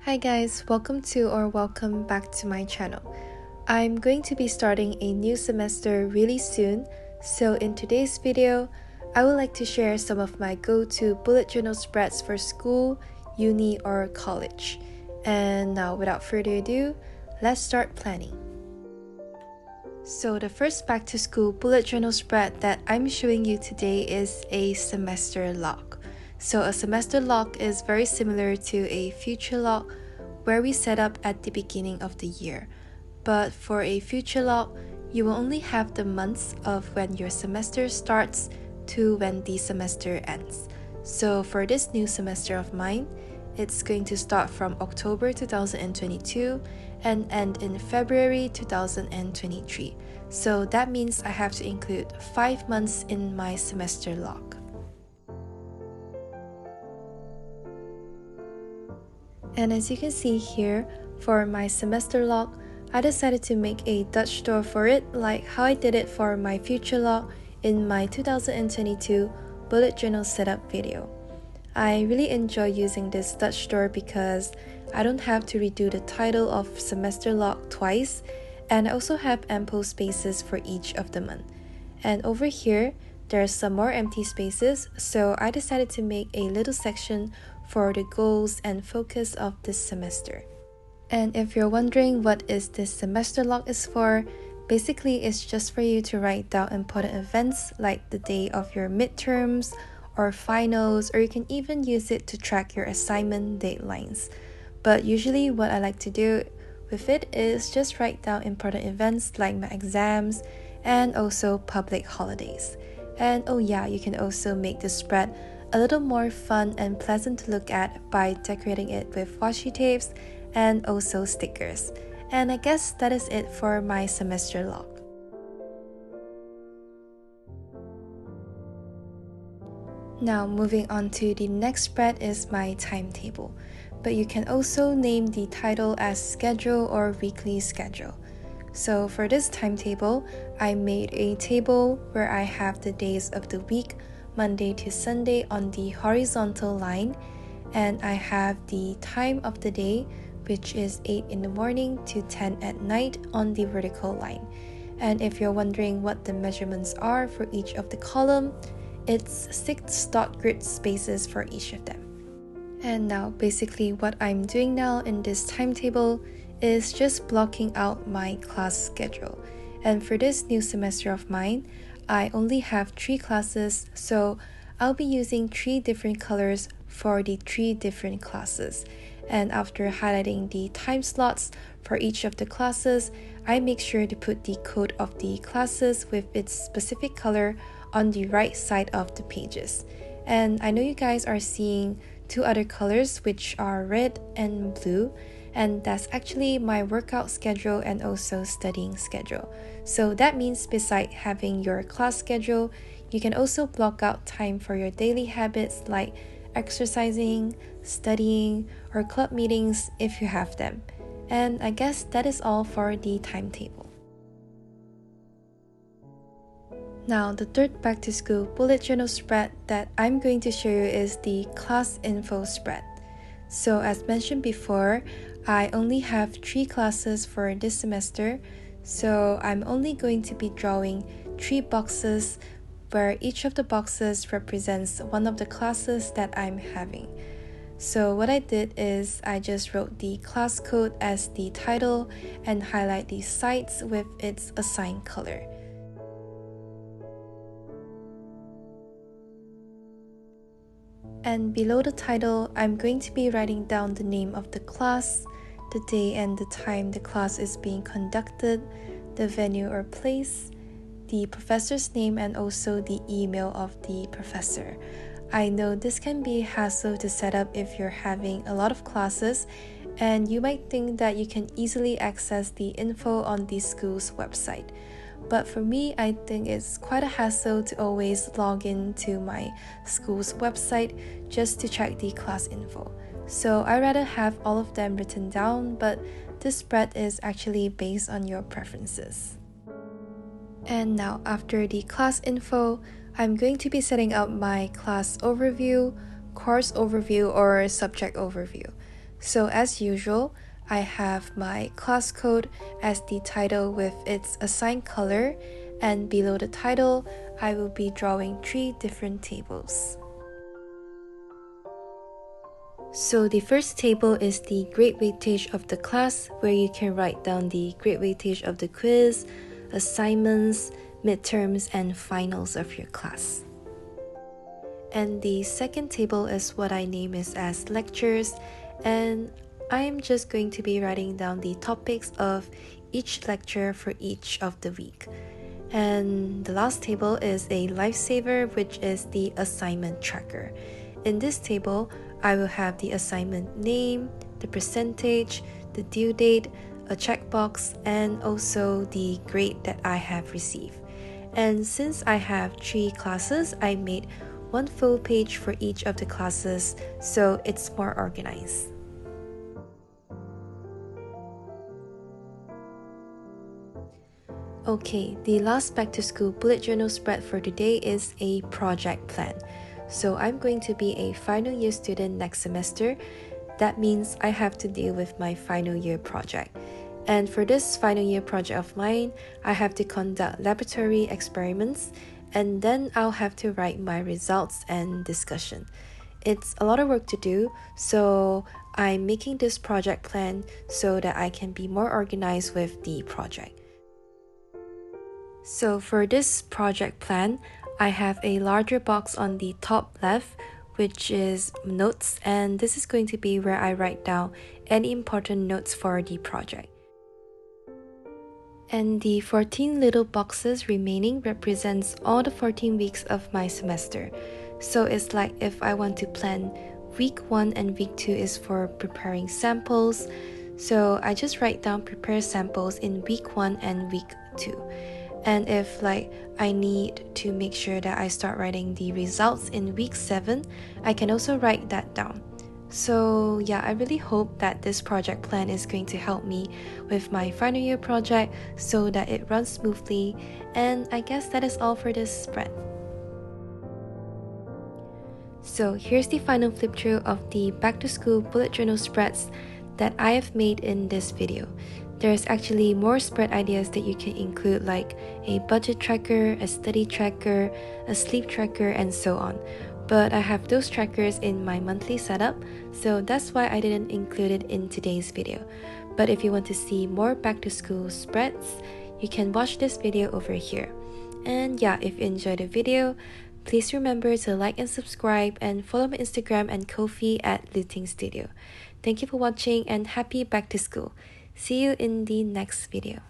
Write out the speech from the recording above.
Hi guys, welcome back to my channel. I'm going to be starting a new semester really soon, so in today's video, I would like to share some of my go-to bullet journal spreads for school, uni, or college. And now without further ado, let's start planning. So the first back to school bullet journal spread that I'm showing you today is a semester log. So a semester log is very similar to a future log where we set up at the beginning of the year. But for a future log, you will only have the months of when your semester starts to when the semester ends. So for this new semester of mine, it's going to start from October 2022 and end in February 2023. So that means I have to include 5 months in my semester log. And as you can see here, for my semester log, I decided to make a Dutch door for it, like how I did it for my future log in my 2022 bullet journal setup video. I really enjoy using this Dutch door because I don't have to redo the title of semester log twice, and I also have ample spaces for each of the month. And over here, there's some more empty spaces, so I decided to make a little section for the goals and focus of this semester. And if you're wondering what is this semester log is for, basically it's just for you to write down important events like the day of your midterms or finals, or you can even use it to track your assignment deadlines. But usually what I like to do with it is just write down important events like my exams and also public holidays. And oh yeah, you can also make the spread a little more fun and pleasant to look at by decorating it with washi tapes and also stickers. And I guess that is it for my semester log. Now moving on to the next spread is my timetable, but you can also name the title as schedule or weekly schedule. So for this timetable, I made a table where I have the days of the week, Monday to Sunday, on the horizontal line, and I have the time of the day, which is 8 in the morning to 10 at night, on the vertical line. And if you're wondering what the measurements are for each of the column, it's 6 dot grid spaces for each of them. And now basically what I'm doing now in this timetable is just blocking out my class schedule. And for this new semester of mine, I only have 3 classes, so I'll be using 3 different colors for the 3 different classes. And after highlighting the time slots for each of the classes, I make sure to put the code of the classes with its specific color on the right side of the pages. And I know you guys are seeing 2 other colors, which are red and blue, and that's actually my workout schedule and also studying schedule. So that means beside having your class schedule, you can also block out time for your daily habits like exercising, studying, or club meetings if you have them. And I guess that is all for the timetable. Now, the third back to school bullet journal spread that I'm going to show you is the class info spread. So as mentioned before, I only have 3 classes for this semester, so I'm only going to be drawing 3 boxes where each of the boxes represents one of the classes that I'm having. So what I did is I just wrote the class code as the title and highlight the sites with its assigned color. And below the title, I'm going to be writing down the name of the class, the day and the time the class is being conducted, the venue or place, the professor's name, and also the email of the professor. I know this can be a hassle to set up if you're having a lot of classes, and you might think that you can easily access the info on the school's website. But for me, I think it's quite a hassle to always log in to my school's website just to check the class info. So I rather have all of them written down, but this spread is actually based on your preferences. And now after the class info, I'm going to be setting up my class overview, course overview, or subject overview. So as usual, I have my class code as the title with its assigned color, and below the title, I will be drawing 3 different tables. So the first table is the grade weightage of the class, where you can write down the grade weightage of the quiz, assignments, midterms, and finals of your class. And the second table is what I name as lectures, and I'm just going to be writing down the topics of each lecture for each of the week. And the last table is a lifesaver, which is the assignment tracker. In this table, I will have the assignment name, the percentage, the due date, a checkbox, and also the grade that I have received. And since I have 3 classes, I made one full page for each of the classes, so it's more organized. Okay, the last back to school bullet journal spread for today is a project plan. So I'm going to be a final year student next semester. That means I have to deal with my final year project. And for this final year project of mine, I have to conduct laboratory experiments, and then I'll have to write my results and discussion. It's a lot of work to do, so I'm making this project plan so that I can be more organized with the project. So for this project plan, I have a larger box on the top left, which is notes, and this is going to be where I write down any important notes for the project. And the 14 little boxes remaining represents all the 14 weeks of my semester. So it's like if I want to plan week 1 and week 2 is for preparing samples. So I just write down prepare samples in week 1 and week 2. And if I need to make sure that I start writing the results in week 7, I can also write that down. So yeah, I really hope that this project plan is going to help me with my final year project so that it runs smoothly, and I guess that is all for this spread. So here's the final flip through of the back to school bullet journal spreads that I have made in this video. There's actually more spread ideas that you can include, like a budget tracker, a study tracker, a sleep tracker, and so on. But I have those trackers in my monthly setup, so that's why I didn't include it in today's video. But if you want to see more back to school spreads, you can watch this video over here. And yeah, if you enjoyed the video, please remember to like and subscribe, and follow my Instagram and Kofi at lootengstudio. Thank you for watching, and happy back to school. See you in the next video.